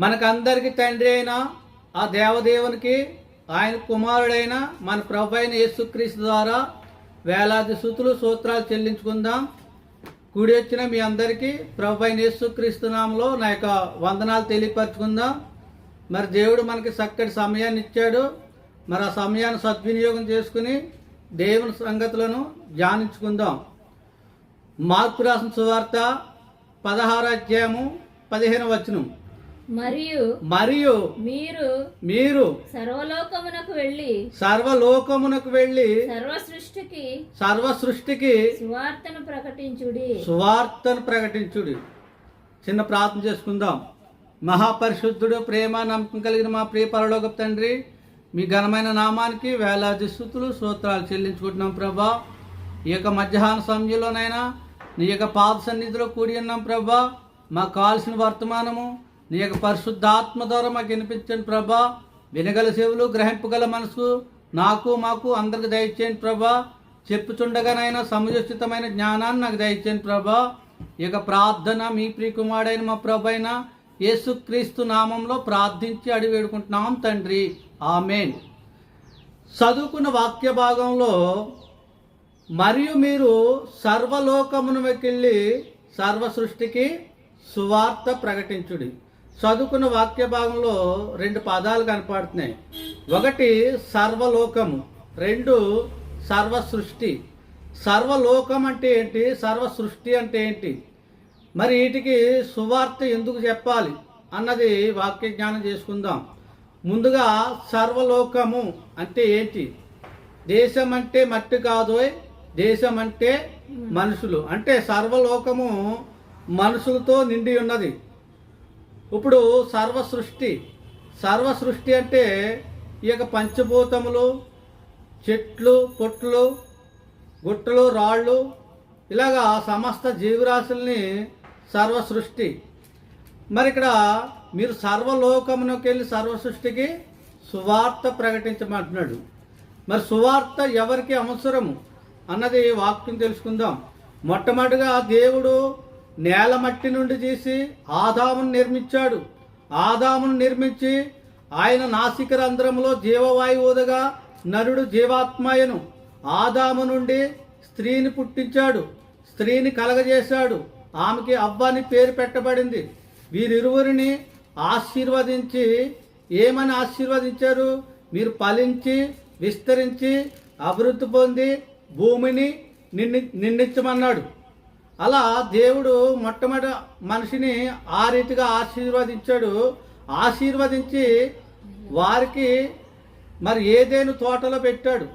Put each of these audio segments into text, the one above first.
మనకందరికి తండ్రి అయిన ఆ దేవదేవునికి ఆయన కుమారుడైన మన ప్రభు అయిన యేసుక్రీస్తు ద్వారా వేలాది స్తుతులు స్తోత్రాలు చెల్లించుకుందాం. కూడి వచ్చిన మీ అందరికీ ప్రభు అయిన యేసుక్రీస్తు నామములో నా యొక్క వందనాలు తెలియపరచుకుందాం. మరి దేవుడు మనకి చక్కటి సమయాన్ని ఇచ్చాడు. మరి ఆ సమయాన్ని సద్వినియోగం చేసుకుని దేవుని సంగతులను ధ్యానించుకుందాం. మార్కు రాసిన సువార్త 16వ అధ్యాయము 15వ వచనం. మరియు మీరు సర్వలోకమునకు వెళ్ళి సర్వ సృష్టికి సువార్తను ప్రకటించుడి. చిన్న ప్రార్థన చేసుకుందాం. మహాపరిశుద్ధుడు, ప్రేమ నమ్మకం కలిగిన మా ప్రియ పరలోకపు తండ్రి, మీ ఘనమైన నామానికి వేలాది స్తుతులు స్తోత్రాలు చెల్లించుకుంటున్నాం ప్రభా. ఈ యొక్క మధ్యాహ్న సమయంలోనైనా నీ యొక్క పాద సన్నిధిలో కూడి ఉన్నాం ప్రభా. మాకు కావాల్సిన వర్తమానము నీ యొక్క పరిశుద్ధాత్మ ద్వారా మాకు వినిపించండి ప్రభా. వినగల చెవులు, గ్రహింపగల మనసు మాకు అందరికి దయచేయండి ప్రభా. చెప్పుచుండగానైనా సముచితమైన జ్ఞానాన్ని నాకు దయచేయండి ప్రభా. ఈ యొక్క ప్రార్థన మీ ప్రియకుమారుడైన మా ప్రభు అయిన యేసుక్రీస్తు నామంలో ప్రార్థించి అడిగి వేడుకుంటున్నాం తండ్రి, ఆమేన్. చదువుకున్న వాక్య భాగంలో మరియు మీరు సర్వలోకమునకెళ్ళి సర్వ సృష్టికి సువార్త ప్రకటించుడి. చదువుకున్న వాక్య భాగంలో 2 పదాలు కనపడుతున్నాయి. ఒకటి సర్వలోకము, 2 సర్వ సృష్టి. సర్వలోకం అంటే ఏంటి, సర్వ సృష్టి అంటే ఏంటి, మరి వీటికి సువార్త ఎందుకు చెప్పాలి అన్నది వాక్య జ్ఞానం చేసుకుందాం. ముందుగా సర్వలోకము అంటే ఏంటి? దేశం అంటే మట్టి కాదు, దేశం అంటే మనుషులు. అంటే సర్వలోకము మనుషులతో నిండి ఉన్నది. ఇప్పుడు సర్వ సృష్టి అంటే ఈ యొక్క పంచభూతములు, చెట్లు, పొట్లు, గుట్టలు, రాళ్ళు, ఇలాగా సమస్త జీవరాశుల్ని సర్వ సృష్టి. మరి ఇక్కడ మీరు సర్వలోకమునకు వెళ్ళి సర్వ సృష్టికి సువార్త ప్రకటించమంటున్నాడు. మరి సువార్త ఎవరికి అవసరము అన్నది వాక్యం తెలుసుకుందాం. మొట్టమొదటిగా దేవుడు నేల మట్టి నుండి తీసి ఆదామును నిర్మించాడు. ఆదామును నిర్మించి ఆయన నాసిక రంధ్రములో జీవవాయువుగా నరుడు జీవాత్మయను. ఆదాము నుండి స్త్రీని పుట్టించాడు, స్త్రీని కలగజేశాడు, ఆమెకి అవ్వ అని పేరు పెట్టబడింది. వీరిరువురిని ఆశీర్వదించి ఏమని ఆశీర్వదించారు? మీరు ఫలించి విస్తరించి అభివృద్ధి పొంది భూమిని నిండించమన్నాడు. అలా దేవుడు మొట్టమొదటి మనిషిని ఆ రీతిగా ఆశీర్వదించాడు. ఆశీర్వదించి వారికి మరి ఏదైనా తోటలో పెట్టాడు.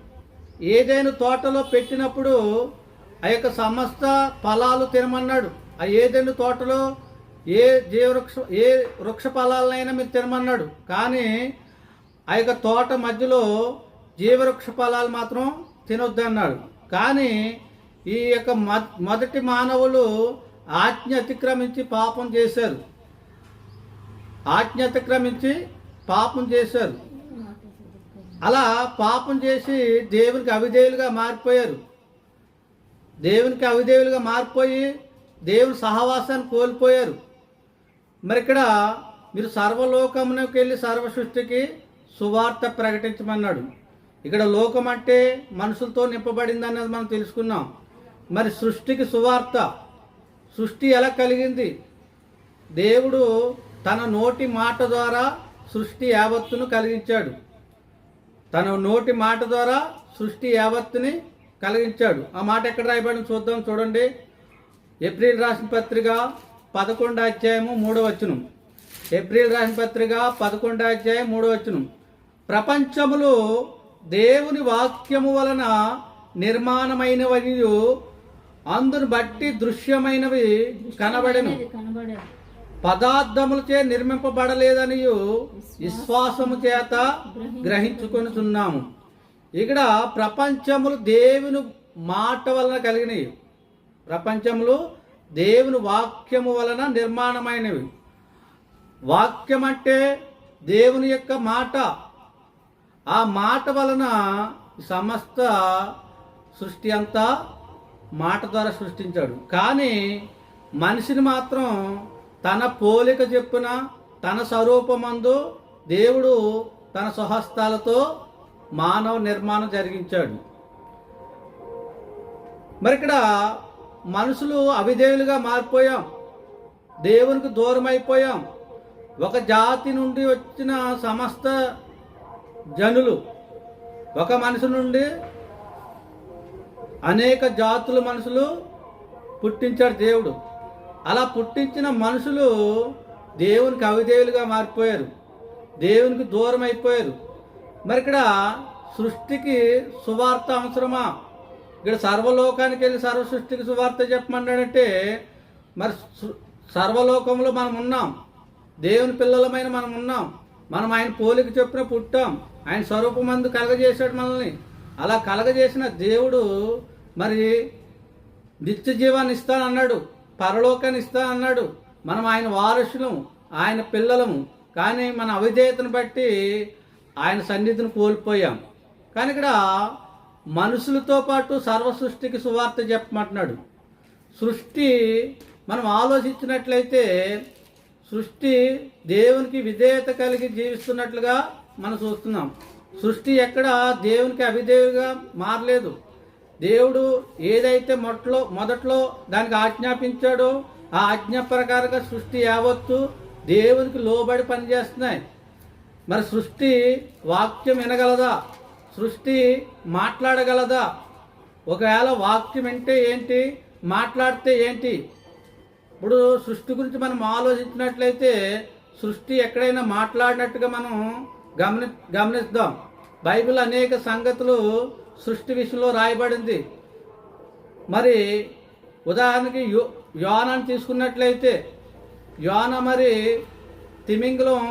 ఏదైనా తోటలో పెట్టినప్పుడు ఆ యొక్క సమస్త ఫలాలు తినమన్నాడు. ఆ ఏదైనా తోటలో ఏ వృక్ష ఫలాలనైనా మీరు తినమన్నాడు. కానీ ఆ యొక్క తోట మధ్యలో జీవవృక్ష ఫలాలు మాత్రం తినొద్దన్నాడు. కానీ ఈ యొక్క మొదటి మానవులు ఆజ్ఞ అతిక్రమించి పాపం చేశారు. అలా పాపం చేసి దేవునికి అవిధేయులుగా మారిపోయి దేవుని సహవాసాన్ని కోల్పోయారు. మరి ఇక్కడ మీరు సర్వలోకమునకు వెళ్ళి సర్వ సృష్టికి సువార్త ప్రకటించమన్నాడు. ఇక్కడ లోకం అంటే మనుషులతో నింపబడింది అన్నది మనం తెలుసుకున్నాం. మరి సృష్టికి సువార్త, సృష్టి ఎలా కలిగింది? దేవుడు తన నోటి మాట ద్వారా సృష్టి యావత్తును కలిగించాడు. ఆ మాట ఎక్కడ రాయబడి చూద్దాం, చూడండి. ఏప్రిల్ రాసిన పత్రిక 11వ అధ్యాయము 3వ వచనం. ఏప్రిల్ రాసిన పత్రిక 11వ అధ్యాయం 3వ వచనం. ప్రపంచములో దేవుని వాక్యము వలన నిర్మాణమైనవి, అందును బట్టి దృశ్యమైనవి కనబడెను, పదార్థములచే నిర్మింపబడలేదని విశ్వాసము చేత గ్రహించుకొనుచున్నాము. ఇక్కడ ప్రపంచములు దేవుని మాట వలన కలిగినవి. ప్రపంచములు దేవుని వాక్యము వలన నిర్మాణమైనవి. వాక్యం అంటే దేవుని యొక్క మాట. ఆ మాట వలన సమస్త సృష్టి అంతా మాట ద్వారా సృష్టించాడు. కానీ మనిషిని మాత్రం తన పోలిక చెప్పున తన స్వరూపమందు దేవుడు తన స్వహస్తాలతో మానవ నిర్మాణం జరిగించాడు. మరి ఇక్కడ మనుషులు అవిధేయులుగా మారిపోయాం, దేవునికి దూరం అయిపోయాం. ఒక జాతి నుండి వచ్చిన సమస్త జనులు, ఒక మనిషి నుండి అనేక జాతుల మనుషులు పుట్టించాడు దేవుడు. అలా పుట్టించిన మనుషులు దేవునికి అవిధేయులుగా మారిపోయారు, దేవునికి దూరం అయిపోయారు. మరి ఇక్కడ సృష్టికి సువార్త అవసరమా? ఇక్కడ సర్వలోకానికి వెళ్ళి సర్వ సృష్టికి సువార్త చెప్పమన్నాడంటే, మరి సర్వలోకంలో మనం ఉన్నాం, దేవుని పిల్లలమైన మనం ఉన్నాం, మనం ఆయన పోలిక చొప్పున పుట్టాం, ఆయన స్వరూపమందు కలగజేశాడు మనల్ని. అలా కలగజేసిన దేవుడు మరి నిత్య జీవాన్ని ఇస్తానన్నాడు, పరలోకాన్ని ఇస్తానన్నాడు. మనం ఆయన వారసులం, ఆయన పిల్లలము. కానీ మన అవిధేయతను బట్టి ఆయన సన్నిధిని కోల్పోయాం. కానీ ఇక్కడ మనుషులతో పాటు సర్వ సృష్టికి సువార్త చెప్పమంటున్నాడు. సృష్టి మనం ఆలోచించినట్లయితే సృష్టి దేవునికి విధేయత కలిగి జీవిస్తున్నట్లుగా మనం చూస్తున్నాం. సృష్టి ఎక్కడ దేవునికి అవిధేయుగా మారలేదు. దేవుడు ఏదైతే మొదట్లో దానికి ఆజ్ఞాపించాడో ఆ ఆజ్ఞ ప్రకారంగా సృష్టి యావత్తు దేవునికి లోబడి పనిచేస్తున్నాయి. మరి సృష్టి వాక్యం వినగలదా? సృష్టి మాట్లాడగలదా? ఒకవేళ వాక్యం వింటే ఏంటి, మాట్లాడితే ఏంటి? ఇప్పుడు సృష్టి గురించి మనం ఆలోచించినట్లయితే సృష్టి ఎక్కడైనా మాట్లాడినట్టుగా మనం గమనిద్దాం. బైబిల్ అనేక సంగతులు సృష్టి విషయంలో రాయబడింది. మరి ఉదాహరణకి యోనాను తీసుకున్నట్లయితే యోన మరి తిమింగలం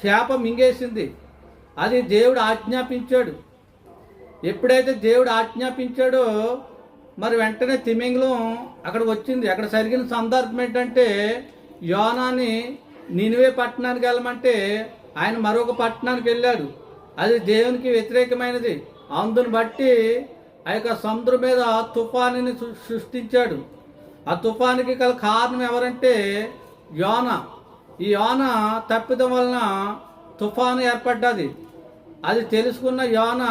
చేప మింగేసింది, అది దేవుడు ఆజ్ఞాపించాడు. ఎప్పుడైతే దేవుడు ఆజ్ఞాపించాడో మరి వెంటనే తిమింగలం అక్కడ వచ్చింది. అక్కడ జరిగిన సందర్భం ఏంటంటే యోనాని నినివే పట్టణానికి వెళ్ళమంటే ఆయన మరొక పట్టణానికి వెళ్ళాడు. అది దేవునికి వ్యతిరేకమైనది. అందుని బట్టి ఆ యొక్క సముద్రం మీద తుఫానుని సృష్టించాడు. ఆ తుఫానికి గల కారణం ఎవరంటే యోన. ఈ యోన తప్పిదం వలన తుఫాను ఏర్పడ్డది. అది తెలుసుకున్న యోన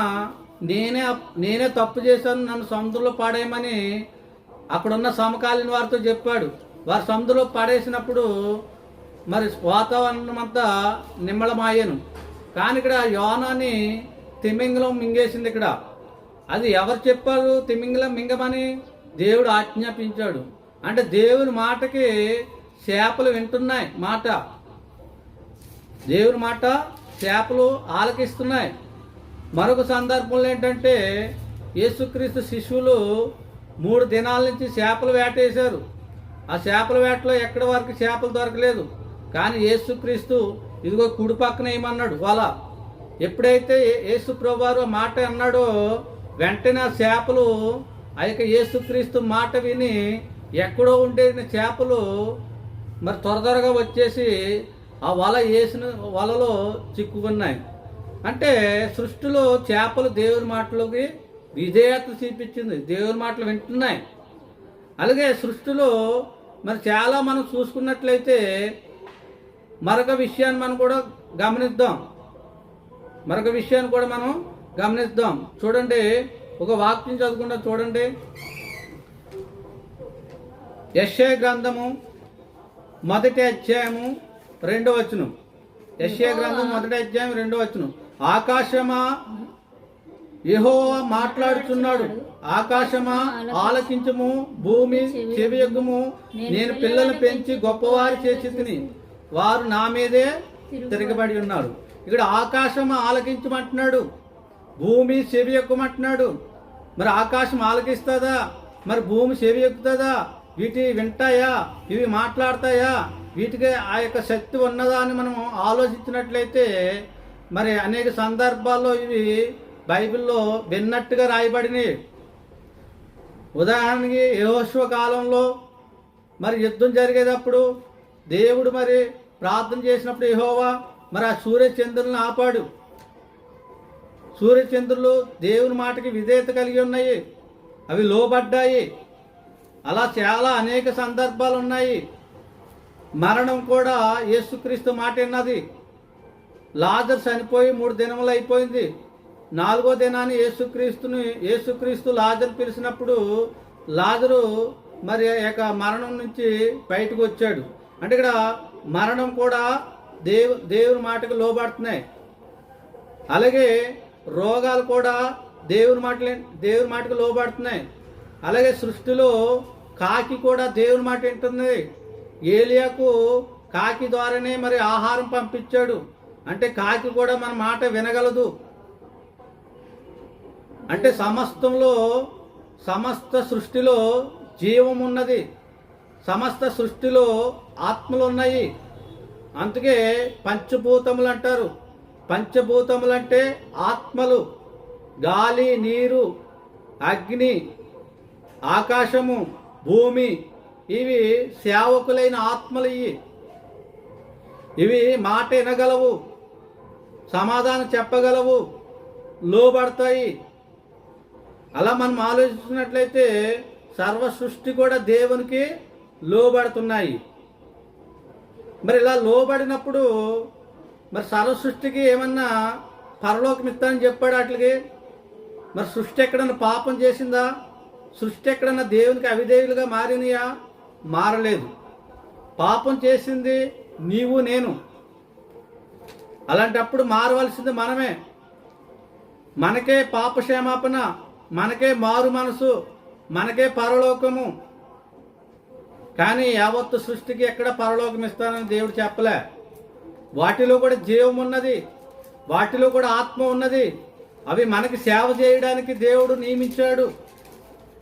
నేనే తప్పు చేశాను, నన్ను సముద్రంలో పడేయమని అక్కడున్న సమకాలీన వారితో చెప్పాడు. వారు సముద్రంలో పడేసినప్పుడు మరి వాతావరణం అంతా నిమ్మళమాయను. కానీ ఇక్కడ యోనాని తిమింగలం మింగేసింది. ఇక్కడ అది ఎవరు చెప్పారు తిమింగలం మింగమని? దేవుడు ఆజ్ఞాపించాడు. అంటే దేవుని మాటకి చేపలు వింటున్నాయి మాట, దేవుని మాట చేపలు ఆలకిస్తున్నాయి. మరొక సందర్భంలో ఏంటంటే యేసుక్రీస్తు శిశువులు 3 దినాల నుంచి చేపలు వేటేశారు. ఆ చేపల వేటలో ఎక్కడి వరకు చేపలు దొరకలేదు. కానీ యేసుక్రీస్తు ఇదిగో కుడి పక్కన ఏమన్నాడు వల. ఎప్పుడైతే యేసు ప్రభువారు మాట అన్నాడో వెంటనే ఆ చేపలు ఆ యొక్క యేసుక్రీస్తు మాట విని ఎక్కడో ఉండే చేపలు మరి త్వరగా వచ్చేసి ఆ వల వేసిన వలలో చిక్కుకున్నాయి. అంటే సృష్టిలో చేపలు దేవుని మాటలోకి విధేయత చూపించింది, దేవుని మాటలు వింటున్నాయి. అలాగే సృష్టిలో మరి చాలా మనం చూసుకున్నట్లయితే మరొక విషయాన్ని మనం కూడా గమనిద్దాం. చూడండి, ఒక వాక్యం చదువుకుంటా చూడండి. యెషయా గ్రంథము 1వ అధ్యాయము 2వ వచనం. యెషయా గ్రంథం 1వ అధ్యాయం 2వ వచనం. ఆకాశమా యెహోవా మాట్లాడుచున్నాడు, ఆకాశమా ఆలకించుము, భూమి చెవియొగ్గుము. నేను పిల్లలు పెంచి గొప్పవారి చేసి వారు నా మీదే తిరగబడి ఉన్నారు. ఇక్కడ ఆకాశం ఆలకించమంటున్నాడు, భూమి చెవి ఎక్కుమంటున్నాడు. మరి ఆకాశం ఆలకిస్తుందా? మరి భూమి చెవి ఎక్కుతుందా? వీటి వింటాయా? ఇవి మాట్లాడతాయా? వీటికి ఆ యొక్క శక్తి ఉన్నదా అని మనం ఆలోచించినట్లయితే మరి అనేక సందర్భాల్లో ఇవి బైబిల్లో విన్నట్టుగా రాయబడినవి. ఉదాహరణకి యెహోషువ కాలంలో మరి యుద్ధం జరిగేటప్పుడు దేవుడు మరి ప్రార్థన చేసినప్పుడు యెహోవా మరి ఆ సూర్యచంద్రులను ఆపాడు. సూర్యచంద్రులు దేవుని మాటకి విధేయత కలిగి ఉన్నాయి, అవి లోబడ్డాయి. అలా చాలా అనేక సందర్భాలు ఉన్నాయి. మరణం కూడా యేసుక్రీస్తు మాట విన్నది. లాజరు చనిపోయి 3 దినములు అయిపోయింది. 4వ దినాన్ని యేసుక్రీస్తు లాజరు పిలిచినప్పుడు లాజరు మరి యొక్క మరణం నుంచి బయటకు వచ్చాడు. అంటే ఇక్కడ మరణం కూడా దేవుని మాటకు లోబడుతున్నాయి. అలాగే రోగాలు కూడా దేవుని మాటకు లోబడుతున్నాయి. అలాగే సృష్టిలో కాకి కూడా దేవుని మాట వింటుంది. ఏలియాకు కాకి ద్వారానే మరి ఆహారం పంపించాడు. అంటే కాకి కూడా మన మాట వినగలదు. అంటే సమస్త సృష్టిలో జీవం ఉన్నది. సమస్త సృష్టిలో ఆత్మలు ఉన్నాయి. అందుకే పంచభూతములు అంటారు. పంచభూతములు అంటే ఆత్మలు. గాలి, నీరు, అగ్ని, ఆకాశము, భూమి, ఇవి సేవకులైన ఆత్మలు. ఇవి మాట వినగలవు, సమాధానం చెప్పగలవు, లోబడతాయి. అలా మనం ఆలోచించినట్లయితే సర్వ సృష్టి కూడా దేవునికి లోబడుతున్నాయి. మరి ఇలా లోబడినప్పుడు మరి సర్వ సృష్టికి ఏమన్నా పరలోకం ఇస్తానని చెప్పాడు అట్లకి. మరి సృష్టి ఎక్కడన్నా పాపం చేసిందా? సృష్టి ఎక్కడన్నా దేవునికి అవిధేయులుగా మారినయా? మారలేదు. పాపం చేసింది నీవు నేను. అలాంటప్పుడు మారవలసింది మనమే. మనకే పాప క్షమాపణ, మనకే మారు మనసు, మనకే పరలోకము. కానీ యావత్తు సృష్టికి ఎక్కడ పరలోకం ఇస్తానని దేవుడు చెప్పలే. వాటిలో కూడా జీవం ఉన్నది, వాటిలో కూడా ఆత్మ ఉన్నది. అవి మనకి సేవ చేయడానికి దేవుడు నియమించాడు.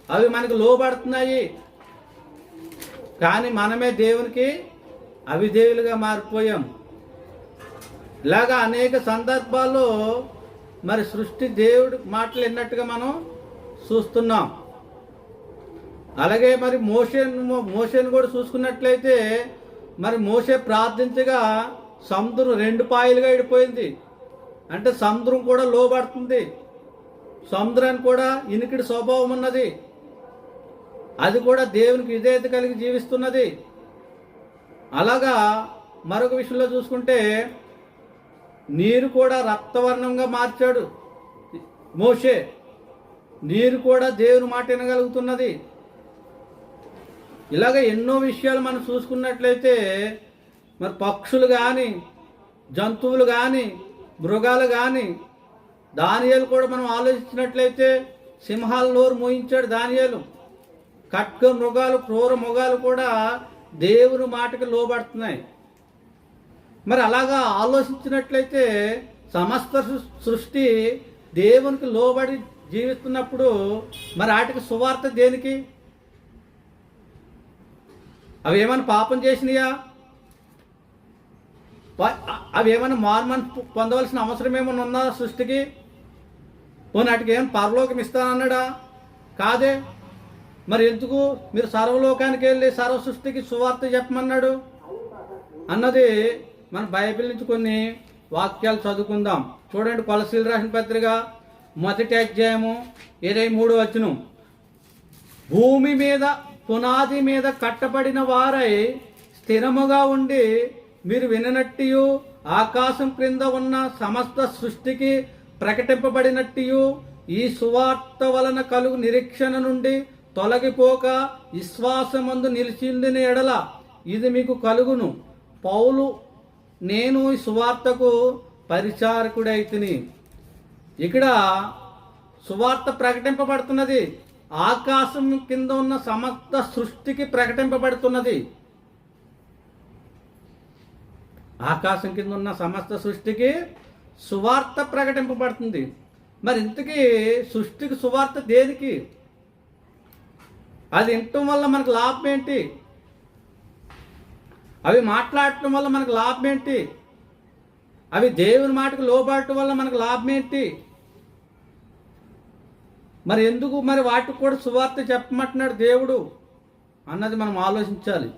అవి మనకు లోబడుతున్నాయి. కానీ మనమే దేవునికి అవిధేయులుగా మారిపోయాం. ఇలాగా అనేక సందర్భాల్లో మరి సృష్టి దేవుడు మాటలు విన్నట్టుగా మనం చూస్తున్నాం. అలాగే మరి మోషేను కూడా చూసుకున్నట్లయితే మరి మోషే ప్రార్థించగా సముద్రం 2 పాయలుగా విడిపోయింది. అంటే సముద్రం కూడా లోబడుతుంది. సముద్రానికి కూడా ఇనికిడి స్వభావం ఉన్నది. అది కూడా దేవునికి విధేయత కలిగి జీవిస్తున్నది. అలాగా మరొక విషయంలో చూసుకుంటే నీరు కూడా రక్తవర్ణంగా మార్చాడు మోషే. నీరు కూడా దేవుని మాట వినగలుగుతున్నది. ఇలాగ ఎన్నో విషయాలు మనం చూసుకున్నట్లయితే మరి పక్షులు కానీ, జంతువులు కానీ, మృగాలు కానీ, దానియేలు కూడా మనం ఆలోచించినట్లయితే సింహాల నోరు మోయించాడు దానియేలు. ఖడ్గ మృగాలు, క్రూర మృగాలు కూడా దేవుని మాటకి లోబడుతున్నాయి. మరి అలాగా ఆలోచించినట్లయితే సమస్త సృష్టి దేవునికి లోబడి జీవిస్తున్నప్పుడు మరి వాటికి సువార్త దేనికి? అవి ఏమైనా పాపం చేసినాయా? అవి ఏమైనా మార్మని పొందవలసిన అవసరం ఏమైనా ఉందా సృష్టికి? పోనీ వాటికి ఏమైనా పరలోకం ఇస్తానన్నాడా? కాదే. మరి ఎందుకు మీరు సర్వలోకానికి వెళ్ళి సర్వ సృష్టికి సువార్త చెప్పమన్నాడు అన్నది మన బైబిల్ నుంచి కొన్ని వాక్యాలు చదువుకుందాం. చూడండి, కొలసీలు రాసిన పత్రిక 1వ అధ్యాయము 23వ వచనం. భూమి మీద పునాది మీద కట్టబడిన వారై స్థిరముగా ఉండి మీరు విననట్టు ఆకాశం క్రింద ఉన్న సమస్త సృష్టికి ప్రకటింపబడినట్టు ఈ సువార్త వలన కలుగు నిరీక్షణ నుండి తొలగిపోక విశ్వాసమందు నిలిచిందిన ఎడల ఇది మీకు కలుగును. పౌలు, నేను ఈ సువార్తకు పరిచారకుడైతిని. ఇక్కడ సువార్త ప్రకటింపబడుతున్నది. ఆకాశం కింద ఉన్న సమస్త సృష్టికి ప్రకటింపబడుతున్నది. ఆకాశం కింద ఉన్న సమస్త సృష్టికి సువార్త ప్రకటింపబడుతుంది. మరి ఇంతకీ సృష్టికి సువార్త దేనికి? అది వినటం వల్ల మనకు లాభం ఏంటి? అవి మాట్లాడటం వల్ల మనకు లాభం ఏంటి? అవి దేవుని మాటకు లోబడటం వల్ల మనకు లాభం ఏంటి? మరి ఎందుకు మరి వాటికి కూడా సువార్త చెప్పమంటున్నాడు దేవుడు అన్నది మనం ఆలోచించాలి.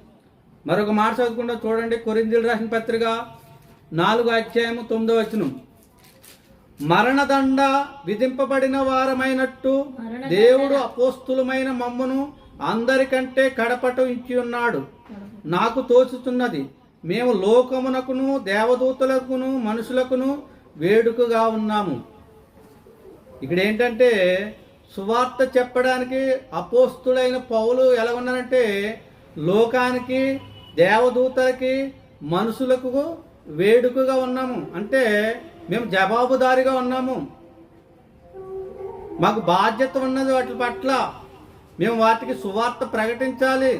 మరొక మాట చదువుకుంటా చూడండి, కొరింథీయులకు రాసిన పత్రిక 4వ అధ్యాయము 9వ వచనం. మరణదండ విధింపబడిన వారమైనట్టు దేవుడు అపోస్తులమైన మమ్మును అందరికంటే కడపట ఇచ్చి ఉన్నాడు. నాకు తోచుతున్నది. మేము లోకమునకును దేవదూతలకును మనుషులకును వేడుకగా ఉన్నాము. ఇక్కడ ఏంటంటే సువార్త చెప్పడానికి అపోస్తుడైన పౌలు ఎలా ఉన్నారంటే లోకానికి దేవదూతలకి మనుషులకు వేడుకగా ఉన్నాము. అంటే మేము జవాబుదారీగా ఉన్నాము. మాకు బాధ్యత ఉన్నది వాటి పట్ల. మేము వాటికి సువార్త ప్రకటించాలి.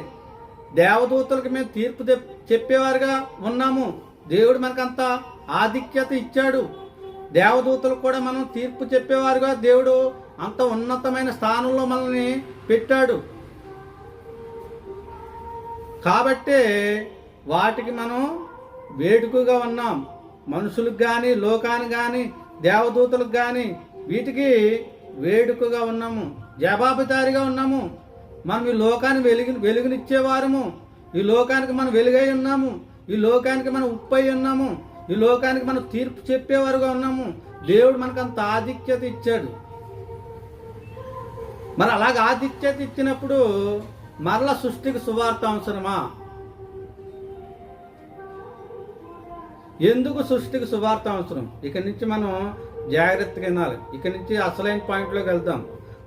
దేవదూతలకు మేము తీర్పు చెప్పేవారుగా ఉన్నాము. దేవుడు మనకంత ఆధిక్యత ఇచ్చాడు. దేవదూతలకు కూడా మనం తీర్పు చెప్పేవారుగా దేవుడు అంత ఉన్నతమైన స్థానంలో మనల్ని పెట్టాడు. కాబట్టే వాటికి మనం వేడుకగా ఉన్నాం. మనుషులకు కానీ లోకానికి కానీ దేవదూతలకు కానీ వీటికి వేడుకగా ఉన్నాము, జవాబుదారీగా ఉన్నాము. మనం ఈ లోకాన్ని వెలుగునిచ్చేవారము. ఈ లోకానికి మనం వెలుగై ఉన్నాము. ఈ లోకానికి మనం ఉప్పై ఉన్నాము. ఈ లోకానికి మనం తీర్పు చెప్పేవారుగా ఉన్నాము. దేవుడు మనకు అంత ఆధిక్యత ఇచ్చాడు. మరి అలాగ ఆధిక్యత ఇచ్చినప్పుడు మరల సృష్టికి సువార్త అవసరమా? ఎందుకు సృష్టికి సువార్త అవసరం? ఇక్కడి నుంచి మనం జాగ్రత్తగా వినాలి. ఇక్కడి నుంచి అసలైన పాయింట్లోకి వెళ్తాం.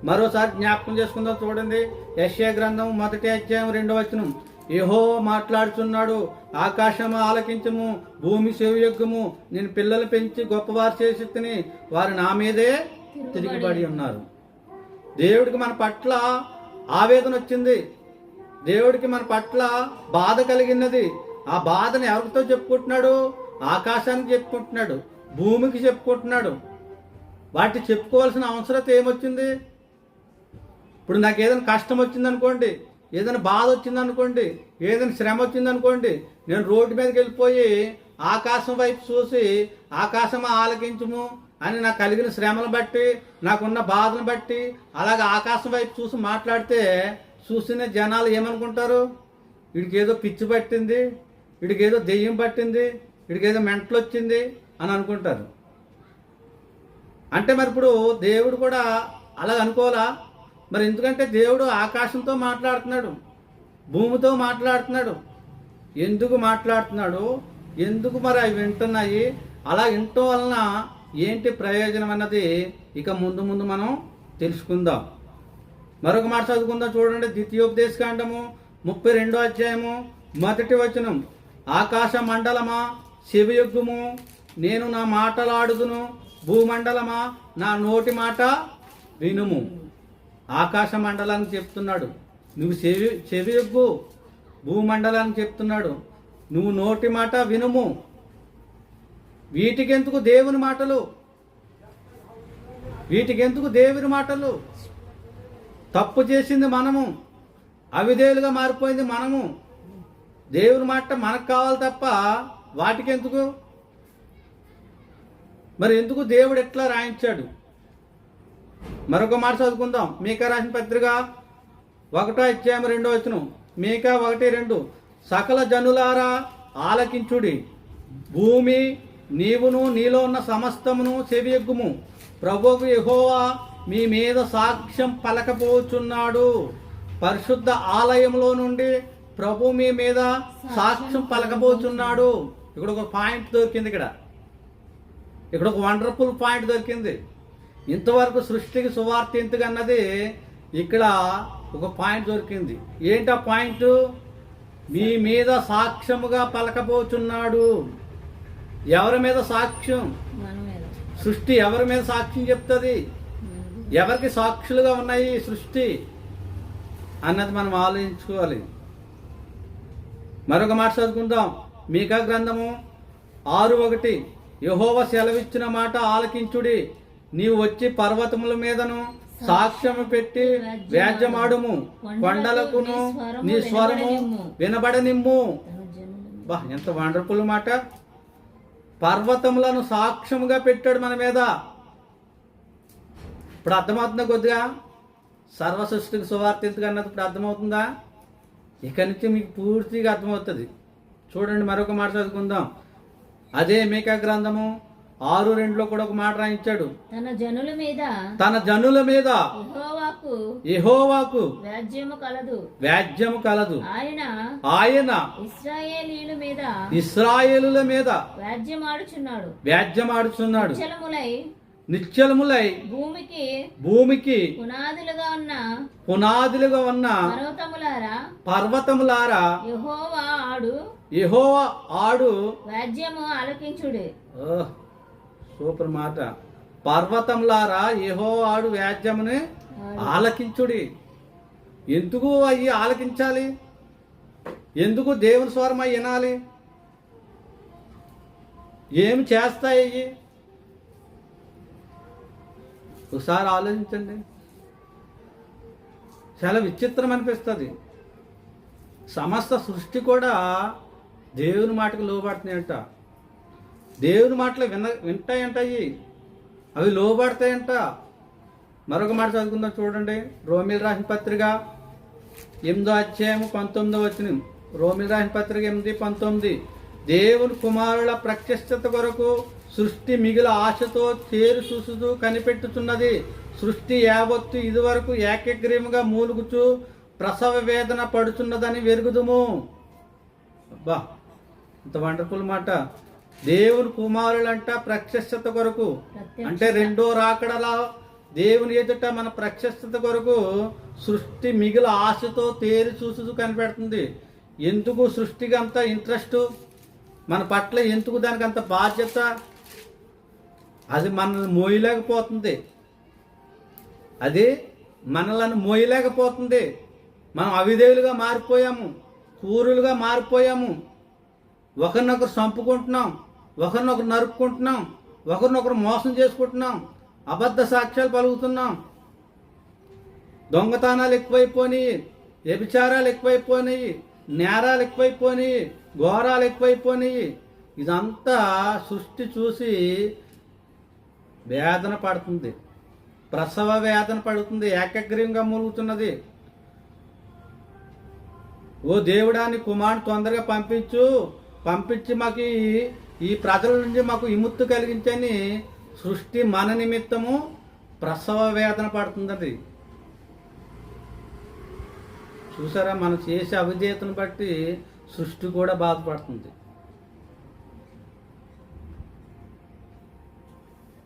మరోసారి జ్ఞాపకం చేసుకుందాం. చూడండి, యెషయా గ్రంథం 1వ అధ్యాయం 2వ వచనం. యెహోవా మాట్లాడుచున్నాడు, ఆకాశము ఆలకించము, భూమి చెవియొగ్గము. నేను పిల్లలు పెంచి గొప్పవారు చేసి తిని వారు నా మీదే తిరిగిబడి ఉన్నారు. దేవుడికి మన పట్ల ఆవేదన వచ్చింది. దేవుడికి మన పట్ల బాధ కలిగినది. ఆ బాధను ఎవరితో చెప్పుకుంటున్నాడు? ఆకాశానికి చెప్పుకుంటున్నాడు, భూమికి చెప్పుకుంటున్నాడు. వాటి చెప్పుకోవాల్సిన అవసరత ఏమొచ్చింది? ఇప్పుడు నాకు ఏదైనా కష్టం వచ్చిందనుకోండి, ఏదైనా బాధ వచ్చిందనుకోండి, ఏదైనా శ్రమ వచ్చిందనుకోండి, నేను రోడ్డు మీదకి వెళ్ళిపోయి ఆకాశం వైపు చూసి ఆకాశం ఆలకించుము అని నాకు కలిగిన శ్రమను బట్టి, నాకున్న బాధను బట్టి అలాగే ఆకాశం వైపు చూసి మాట్లాడితే చూసిన జనాలు ఏమనుకుంటారు? వీడికి ఏదో పిచ్చి పట్టింది, వీడికి ఏదో దెయ్యం పట్టింది, వీడికి ఏదో మెంటలు వచ్చింది అని అనుకుంటారు. అంటే మరి ఇప్పుడు దేవుడు కూడా అలాగ అనుకోవాలా? మరి ఎందుకంటే దేవుడు ఆకాశంతో మాట్లాడుతున్నాడు, భూమితో మాట్లాడుతున్నాడు. ఎందుకు మాట్లాడుతున్నాడు? ఎందుకు మరి అవి వింటున్నాయి? అలా వినటం వలన ఏంటి ప్రయోజనం అన్నది ఇక ముందు ముందు మనం తెలుసుకుందాం. మరొక మాట చదువుకుందాం. చూడండి, ద్వితీయోపదేశకాండము 32వ అధ్యాయము 1వ వచనం. ఆకాశ మండలమా చెవియొగ్గుము, నేను నా మాటలాడుదును, భూమండలమా నా నోటి మాట వినుము. ఆకాశ మండలానికి చెప్తున్నాడు నువ్వు చెవియొగ్గు, భూమండలానికి చెప్తున్నాడు నువ్వు నోటి మాట వినుము. వీటికెందుకు దేవుని మాటలు? వీటికెందుకు దేవుని మాటలు? తప్పు చేసింది మనము, అవిధేయులుగా మారిపోయింది మనము. దేవుని మాట మనకు కావాలి తప్ప వాటికెందుకు? మరి ఎందుకు దేవుడు ఎట్లా రాయించాడు? మరొక మాట చదువుకుందాం. మీకా రాసిన పత్రిక 1వ అధ్యాయం 2వ వచనం. మీకా 1:2. సకల జనులారా ఆలకించుడి, భూమి నీవును నీలో ఉన్న సమస్తమును చెవియొగ్గుము. ప్రభువు యెహోవా మీ మీద సాక్ష్యం పలకపోచున్నాడు. పరిశుద్ధ ఆలయంలో నుండి ప్రభు మీ మీద సాక్ష్యం పలకబోచున్నాడు. ఇక్కడ ఒక పాయింట్ దొరికింది. ఇక్కడ ఒక వండర్ఫుల్ పాయింట్ దొరికింది. ఇంతవరకు సృష్టికి సువార్త ఎందుకు అన్నది ఇక్కడ ఒక పాయింట్ దొరికింది. ఏంటి ఆ పాయింట్? మీ మీద సాక్ష్యముగా పలకబోచున్నాడు. ఎవరి మీద సాక్ష్యం? సృష్టి ఎవరి మీద సాక్ష్యం చెప్తుంది? ఎవరికి సాక్షులుగా ఉన్నాయి సృష్టి అన్నది మనం ఆలోచించుకోవాలి. మరొక మాట చదువుకుందాం. మీకా గ్రంథము 6:1. యెహోవా సెలవిచ్చిన మాట ఆలకించుడి, నీవు వచ్చి పర్వతముల మీదను సాక్ష్యము పెట్టి వ్యాజ్యమాడుము, కొండలకును నీ స్వరము వినబడనిమ్ము. బా, ఎంత వండర్ఫుల్ మాట! పర్వతములను సాక్ష్యముగా పెట్టాడు మన మీద. ఇప్పుడు అర్థమవుతుందా? కొద్దిగా సర్వ సృష్టికి సువార్త ఎందుకు అన్నది ఇప్పుడు అర్థమవుతుందా? ఇక్కడి నుంచి మీకు పూర్తిగా అర్థమవుతుంది. చూడండి, మరొక మాట చదువుకుందాం. అదే మీకా గ్రంథము 6:2 కూడా ఒక మాట రాయించాడు. తన జనుల మీద తన జనుల మీద యెహోవాకు యెహోవాకు వ్యాజ్యము కలదు. ఆయన ఇశ్రాయేలుల మీద వ్యాజ్యమాడుచున్నాడు. నిశ్చలములై భూమికి పునాదులుగా ఉన్న పర్వతములారా యెహోవా ఆడు వ్యాజ్యము ఆలకించుడి. సూపర్ మాట. పర్వతములారా యెహోవా ఆడు వ్యాజ్యముని ఆలకించుడి. ఎందుకు అవి ఆలకించాలి? ఎందుకు దేవుని స్వరం అవి వినాలి? ఏమి చేస్తాయి అవి? ఒకసారి ఆలోచించండి. చాలా విచిత్రం అనిపిస్తుంది. సమస్త సృష్టి కూడా దేవుని మాటకు లోబడుతున్నాయంట. దేవుని మాటలు వింటాయంట. అవి లోబడతాయంట. మరొక మాట చదువుకుందాం చూడండి. రోమిల్ రాసిన పత్రిక 8:19. రోమిల్ రాసిన పత్రిక 8:19. దేవుని కుమారుల ప్రత్యక్షత కొరకు సృష్టి మిగిలిన ఆశతో చేరు చూసుతూ కనిపెట్టుచున్నది. సృష్టి యావత్తు ఇదివరకు ఏకగ్రీవంగా మూలుగుచు ప్రసవ వేదన పడుచున్నదని వెరుగుదుము. అబ్బా, ఇంత వండర్ఫుల్ మాట. దేవుని కుమారులంట ప్రత్యక్షత కొరకు, అంటే రెండో రాకడలా దేవుని ఎదుట మన ప్రత్యక్షత కొరకు సృష్టి మిగిలిన ఆశతో తేరి చూసుతూ కనిపెడుతుంది. ఎందుకు సృష్టికి అంత ఇంట్రెస్ట్? మన పట్ల ఎందుకు దానికి అంత బాధ్యత? అది మనల్ని మోయలేకపోతుంది. అది మనలను మోయలేకపోతుంది. మనం అవిధేయులుగా మారిపోయాము, కూరులుగా మారిపోయాము. ఒకరినొకరు చంపుకుంటున్నాం, ఒకరినొకరు నరుక్కుంటున్నాం, ఒకరినొకరు మోసం చేసుకుంటున్నాం, అబద్ధ సాక్ష్యాలు పలుకుతున్నాం, దొంగతనాలు ఎక్కువైపోయినాయి, వ్యభిచారాలు ఎక్కువైపోయినాయి, నేరాలు ఎక్కువైపోయినాయి, ఘోరాలు ఎక్కువైపోయినాయి. ఇదంతా సృష్టి చూసి వేదన పడుతుంది, ప్రసవ వేదన పడుతుంది, ఏకగ్రీవంగా మూలుగుతున్నది. ఓ దేవుడాన్ని కుమారుని తొందరగా పంపించి మాకు ఈ ప్రజల నుంచి మాకు విముక్తి కలిగించని సృష్టి మన నిమిత్తము ప్రసవ వేదన పడుతుందండి. చూసారా, మనం చేసే అవిధేయతను బట్టి సృష్టి కూడా బాధపడుతుంది.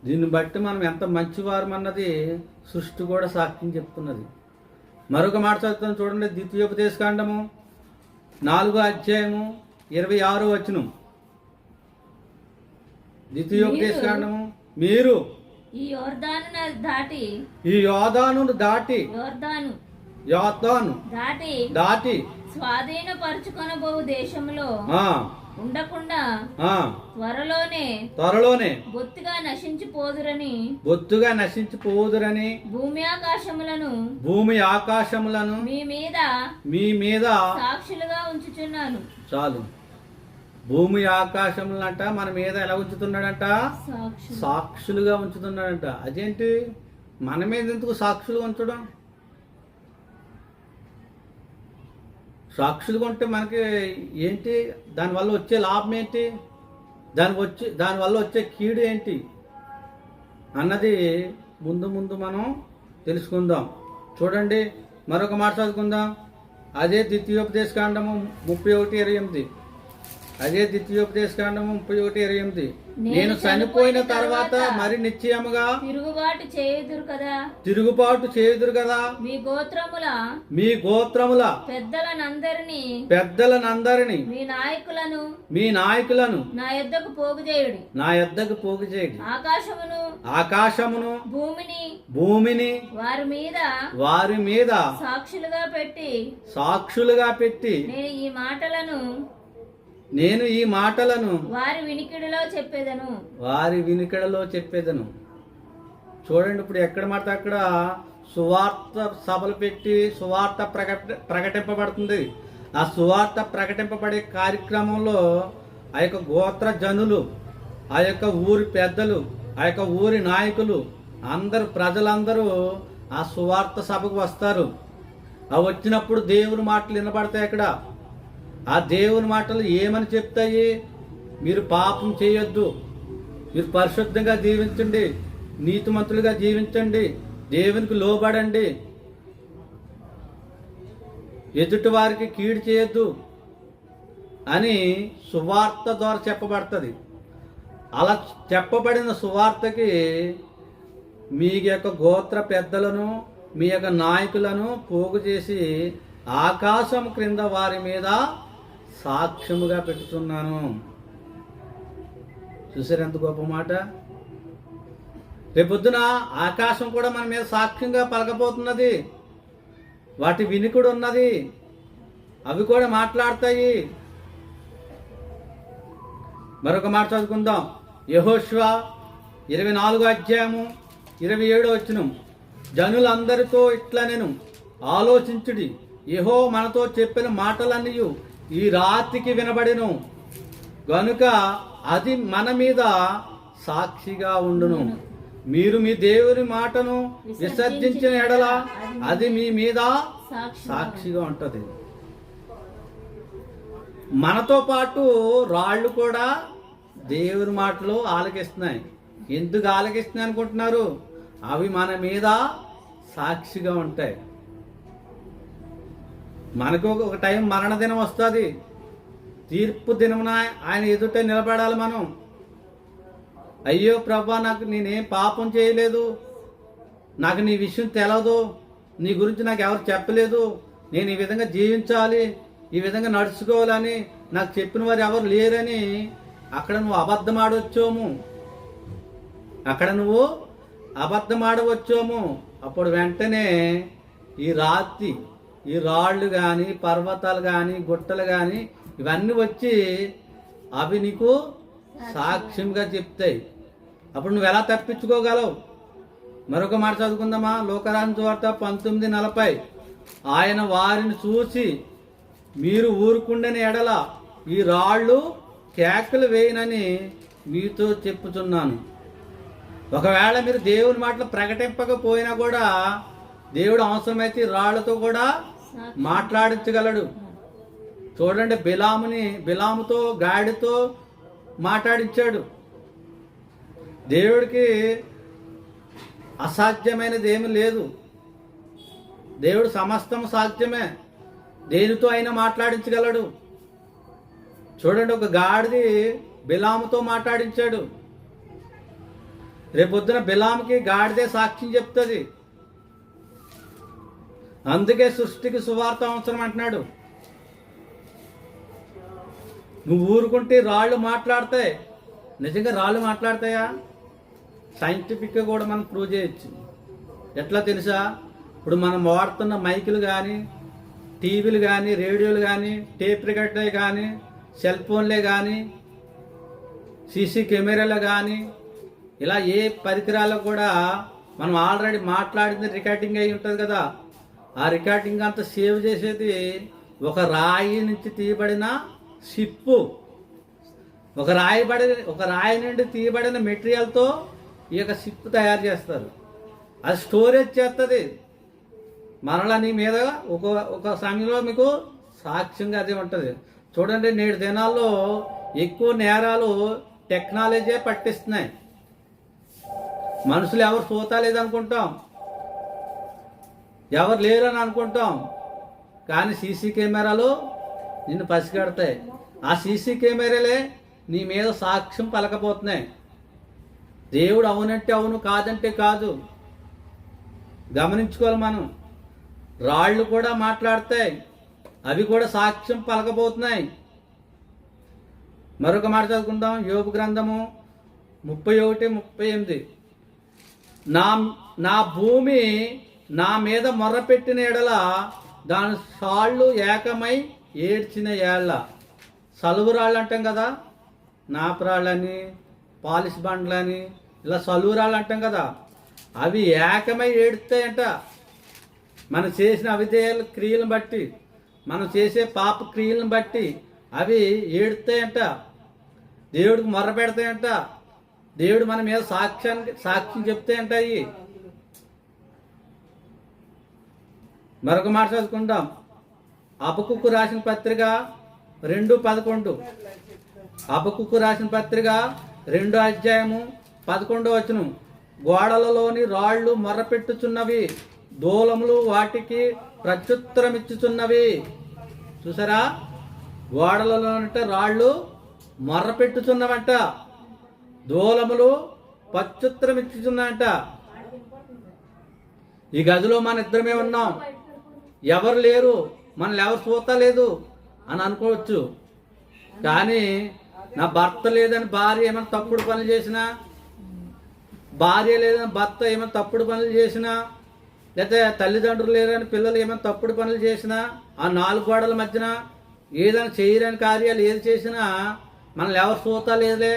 దీన్ని బట్టి మనం ఎంత మంచివారమన్నది సృష్టి కూడా సాక్ష్యం చెప్తున్నది. మరొక మాట చదువుతాను చూడండి. ద్వితీయోపదేశకాండము 4:26. ద్వితీయోపదేశకాండము, మీరు ఈ యోర్దానును దాటి స్వాధీనపరచుకొనబోవు దేశంలో ఉండకుండా త్వరలోనే బొత్తిగా నశించిపోదురని భూమి ఆకాశములను మీ మీద సాక్షులుగా ఉంచుచున్నాను. చాలు. భూమి ఆకాశములంట మన మీద ఎలా ఉంచుతున్నాడంట? సాక్షులుగా ఉంచుతున్నాడంట. అదేంటి, మన మీద ఎందుకు సాక్షులు ఉంచడం? సాక్షులుగా ఉంటే మనకి ఏంటి? దానివల్ల వచ్చే లాభం ఏంటి? దానివల్ల వచ్చే కీడు ఏంటి అన్నది ముందు మనం తెలుసుకుందాం. చూడండి, మరొక మాట చదువుకుందాం. అదే ద్వితీయోపదేశకాండము 31:28. అదే ద్వితీయోపదేశకాండము 31:28. నేను చనిపోయిన తర్వాత మరి నిశ్చయముగా తిరుగుబాటు చేయుదురు కదా. మీ గోత్రముల పెద్దలనందరినీ మీ నాయకులను నా యొద్దకు పోగు చేయుడి. ఆకాశమును భూమిని వారి మీద సాక్షులుగా పెట్టి నేను ఈ మాటలను వారి వినికిడిలో చెప్పేదను. చూడండి, ఇప్పుడు ఎక్కడ మాట అక్కడ సువార్త సభలు పెట్టి సువార్త ప్రకటింపబడుతుంది. ఆ సువార్త ప్రకటింపబడే కార్యక్రమంలో ఆ యొక్క గోత్ర జనులు, ఆ యొక్క ఊరి పెద్దలు, ఆ యొక్క ఊరి నాయకులు ప్రజలందరూ ఆ సువార్త సభకు వస్తారు. ఆ వచ్చినప్పుడు దేవుని మాటలు వినబడతాయి. అక్కడ ఆ దేవుని మాటలు ఏమని చెప్తాయి? మీరు పాపం చేయొద్దు, మీరు పరిశుద్ధంగా జీవించండి, నీతిమంతులుగా జీవించండి, దేవునికి లోబడండి, ఎదుటి వారికి కీడు చేయొద్దు అని సువార్త ద్వారా చెప్పబడుతుంది. అలా చెప్పబడిన సువార్తకి మీ యొక్క గోత్ర పెద్దలను, మీ యొక్క నాయకులను పోగు చేసి ఆకాశం క్రింద వారి మీద సాక్ష్యముగా పెట్టుతున్నాను. చూసారు ఎంత గొప్ప మాట. రేపొద్దున ఆకాశం కూడా మన మీద సాక్ష్యంగా పలకపోతున్నది. వాటి వినికుడు ఉన్నది, అవి కూడా మాట్లాడతాయి. మరొక మాట చదువుకుందాం. యెహోషువ 24వ అధ్యాయము 27వ వచనం. జనులందరితో ఇట్లా నేను ఆలోచించుడి, యెహో మనతో చెప్పిన మాటలన్నీ ఈ రాత్రికి వినబడిను గనుక అది మన మీద సాక్షిగా ఉండును. మీరు మీ దేవుని మాటను విసర్జించిన ఎడల అది మీ మీద సాక్షిగా ఉంటది. మనతో పాటు రాళ్ళు కూడా దేవుని మాటలు ఆలకిస్తున్నాయి. ఎందుకు ఆలకిస్తున్నాయి అనుకుంటున్నారు? అవి మన మీద సాక్షిగా ఉంటాయి. మనకు ఒక టైం మరణ దినం వస్తుంది. తీర్పు దినమున ఆయన ఎదుట నిలబడాలి మనం. అయ్యో ప్రభా, నాకు నేనేం పాపం చేయలేదు, నాకు నీ విషయం తెలదు, నీ గురించి నాకు ఎవరు చెప్పలేదు, నేను ఈ విధంగా జీవించాలి, ఈ విధంగా నడుచుకోవాలని నాకు చెప్పిన వారు ఎవరు లేరని అక్కడ నువ్వు అబద్ధం ఆడవచ్చాము. అప్పుడు వెంటనే ఈ రాత్రి ఈ రాళ్ళు కానీ, పర్వతాలు కానీ, గుట్టలు కానీ ఇవన్నీ వచ్చి అవి నీకు సాక్ష్యంగా చెప్తాయి. అప్పుడు నువ్వు ఎలా తప్పించుకోగలవు? మరొక మాట చదువుకుందామా. లోకరాజు సువార్త 19:40. ఆయన వారిని చూసి మీరు ఊరుకుండని ఎడల ఈ రాళ్ళు కేకలు వేయనని మీతో చెప్పుచున్నాను. ఒకవేళ మీరు దేవుని మాటలు ప్రకటింపకపోయినా కూడా దేవుడు అవసరమైతే రాళ్లతో కూడా మాట్లాడించగలడు. చూడండి, బిలాముతో గాడితో మాట్లాడించాడు. దేవుడికి అసాధ్యమైనది ఏమీ లేదు. దేవుడు సమస్తం సాధ్యమే. దేనితో అయినా మాట్లాడించగలడు. చూడండి, ఒక గాడిది బిలాముతో మాట్లాడించాడు. రేపొద్దున బిలాముకి గాడిదే సాక్ష్యం చెప్తుంది. అందుకే సృష్టికి సువార్త అవసరం అంటున్నాడు. నువ్వు ఊరుకుంటే రాళ్ళు మాట్లాడతాయి. నిజంగా రాళ్ళు మాట్లాడతాయా? సైంటిఫిక్గా కూడా మనం ప్రూవ్ చేయొచ్చు. ఎట్లా తెలుసా? ఇప్పుడు మనం వాడుతున్న మైకులు కానీ, టీవీలు కానీ, రేడియోలు కానీ, టేప్ రికార్డర్లు కానీ, సెల్ ఫోన్లే కానీ, సీసీ కెమెరాలు కానీ, ఇలా ఏ పరికరాలు కూడా మనం ఆల్రెడీ మాట్లాడింది రికార్డింగ్ అయి ఉంటుంది కదా. ఆ రికార్డింగ్ అంతా సేవ్ చేసేది ఒక రాయి నుంచి తీయబడిన షిప్పు. ఒక రాయి నుండి తీయబడిన మెటీరియల్తో ఈ యొక్క షిప్ తయారు చేస్తారు. అది స్టోరేజ్ చేస్తుంది. మరలా నీ మీద ఒక సమయంలో మీకు సాక్ష్యంగా అదే ఉంటుంది. చూడండి, నేడు దినాల్లో ఎక్కువ నేరాలు టెక్నాలజీ పట్టిస్తున్నాయి. మనుషులు ఎవరు సోతా లేదనుకుంటాం, ఎవరు లేరని అనుకుంటాం, కానీ సీసీ కెమెరాలు నిన్ను పసిగడతాయి. ఆ సీసీ కెమెరాలే నీ మీద సాక్ష్యం పలకపోతున్నాయి. దేవుడు అవునంటే అవును, కాదంటే కాదు. గమనించుకోవాలి మనం. రాళ్ళు కూడా మాట్లాడతాయి, అవి కూడా సాక్ష్యం పలకబోతున్నాయి. మరొక మాట చదువుకుందాం. యోబు గ్రంథము 31:38. నా భూమి నా మీద మొర్రపెట్టిన ఎడల దాని సాళ్ళు ఏకమై ఏడ్చిన ఏళ్ళ. సలువురాళ్ళు అంటాం కదా, నాపరాళ్ళని, పాలిష్ బండ్లని, ఇలా సలువురాళ్ళు అంటాం కదా. అవి ఏకమై ఏడుస్తాయంట. మనం చేసిన అవిధేయాల క్రియలను బట్టి, మనం చేసే పాప క్రియలను బట్టి అవి ఏడుస్తాయంట. దేవుడికి మొర్ర పెడతాయంట. దేవుడు మన మీద సాక్ష్యం చెప్తాయంట. అవి మరొక మాట చదువుకుందాం. హబక్కూకు రాసిన పత్రిక 2:11. హబక్కూకు రాసిన పత్రిక 2:11 గోడలలోని రాళ్ళు మొర్రపెట్టుచున్నవి, దూలములు వాటికి ప్రత్యుత్తరమిచ్చుచున్నవి. చూసారా, గోడలలో అంటే రాళ్ళు మొర్రపెట్టుచున్నవంట, దూలములు ప్రత్యుత్తరమిచ్చుచున్నాయంట. ఈ గదిలో మన ఇద్దరమే ఉన్నాం, ఎవరు లేరు, మనల్ని ఎవరు చూస్తలేదు అని అనుకోవచ్చు. కానీ నా భర్త లేదని భార్య ఏమైనా తప్పుడు పనులు చేసినా, భార్య లేదని భర్త ఏమైనా తప్పుడు పనులు చేసినా, లేకపోతే తల్లిదండ్రులు లేరని పిల్లలు ఏమైనా తప్పుడు పనులు చేసినా, ఆ 4 గోడల మధ్యన ఏదైనా చేయలేని కార్యాలు ఏది చేసినా మనల్ని ఎవరు చూస్తా లేదులే,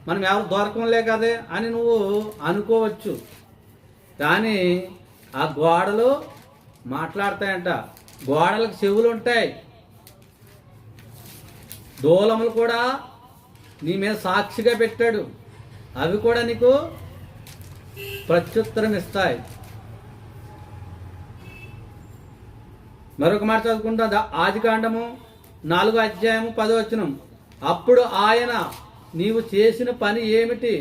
మనం ఎవరు దొరకంలే కదే అని నువ్వు అనుకోవచ్చు. కానీ ఆ గోడలు మాట్లాడతాయంట, గోడలకు చెవులు ఉంటాయి, దూలములు కూడా నీ మీద సాక్షిగా పెట్టాడు, అవి కూడా నీకు ప్రత్యుత్తరం ఇస్తాయి. మరొక మాట చదువుకుంటా, ఆదికాండము 4:10 అప్పుడు ఆయన, నీవు చేసిన పని ఏమిటి?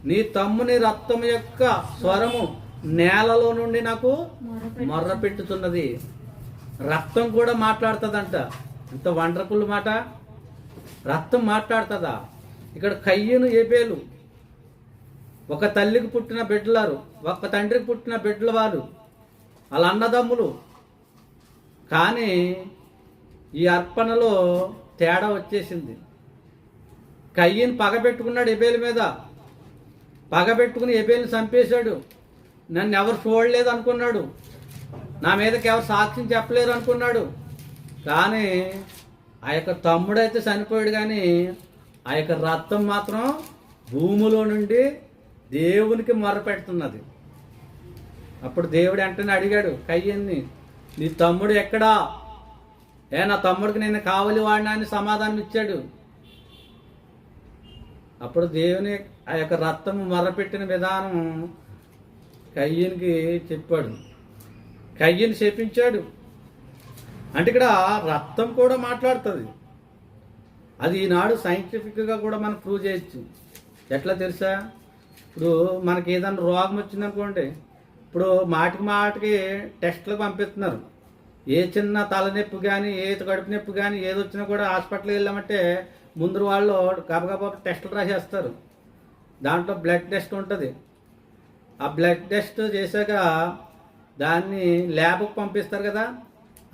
నీ తమ్ముని రక్తము యొక్క స్వరము నేలలో నుండి నాకు మొర్రపెట్టుతున్నది. రక్తం కూడా మాట్లాడుతుందంట. ఎంత వండర్ఫుల్ మాట, రక్తం మాట్లాడుతుందా? ఇక్కడ కయ్యను ఏబేలు ఒక తల్లికి పుట్టిన బిడ్డలారు, ఒక తండ్రికి పుట్టిన బిడ్డల వారు, వాళ్ళ అన్నదమ్ములు. కానీ ఈ అర్పణలో తేడా వచ్చేసింది. కయ్యను పగబెట్టుకున్నాడు ఎబేలు మీద, పగబెట్టుకుని ఎబేలుని చంపేశాడు. నన్ను ఎవరు చూడలేదు అనుకున్నాడు, నా మీదకి ఎవరు సాక్ష్యం చెప్పలేరు అనుకున్నాడు. కానీ ఆ యొక్క తమ్ముడైతే చనిపోయాడు, కానీ ఆ యొక్క రక్తం మాత్రం భూమిలో నుండి దేవునికి మొర్రపెడుతున్నది. అప్పుడు దేవుడు వెంటనే అడిగాడు కయ్యన్ని, నీ తమ్ముడు ఎక్కడా? నా తమ్ముడికి నేను కావలి వాడినా అని సమాధానం ఇచ్చాడు. అప్పుడు దేవుని ఆ యొక్క రక్తం మొర్రపెట్టిన విధానం కయ్యనికి చెప్పాడు, కయ్యని చెప్పించాడు. అంటే ఇక్కడ రక్తం కూడా మాట్లాడుతుంది. అది ఈనాడు సైంటిఫిక్గా కూడా మనం ప్రూవ్ చేయొచ్చు. ఎట్లా తెలుసా? ఇప్పుడు మనకి ఏదైనా రోగం వచ్చిందనుకోండి, ఇప్పుడు మాటికి టెస్ట్లకు పంపిస్తున్నారు. ఏ చిన్న తలనొప్పి కానీ, ఏ కడుపు నొప్పి కానీ ఏది వచ్చినా కూడా హాస్పిటల్కి వెళ్ళామంటే ముందు వాళ్ళు గబగబా టెస్టులు రాసేస్తారు. దాంట్లో బ్లడ్ టెస్ట్ ఉంటుంది. ఆ బ్లడ్ టెస్ట్ చేశాక దాన్ని ల్యాబ్కి పంపిస్తారు కదా,